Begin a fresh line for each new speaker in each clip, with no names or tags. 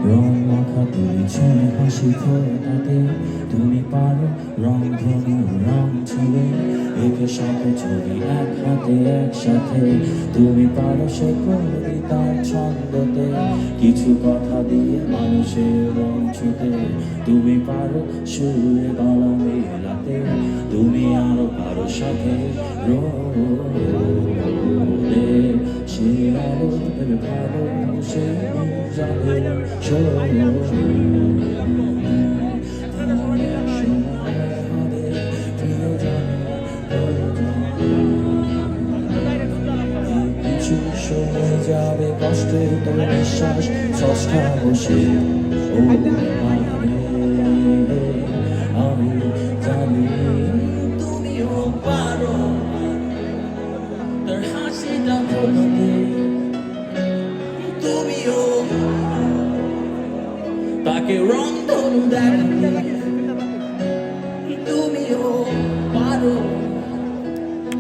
রং মাখা তুলি ছুঁয়ে হাসি ফোটাতে তুমি পারো রং ধনু রং ছুঁয়ে একে শত ছবি এক হাতে একসাথে তুমি পারো সে কবিতার ছন্দতে কিছু কথা দিয়ে মানুষের রং ছুঁতে তুমি পারো সুরে গলা মেলাতে তুমি আরো পারো সাথে রোদে সে আলো ভেবে ভালো সে যাবে কিছু সময় যাবে কষ্টের তো নিঃশ্বাস সস্তা বসে ও আমি জানি তুমিও পারো তার হাসিটা বলতে তুমিও তাকে রং ধনু দেখাতে তুমিও পারো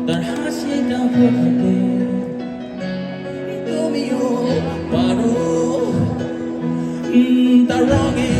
তার হাসিটা বলতে তুমিও পারো তার রঙে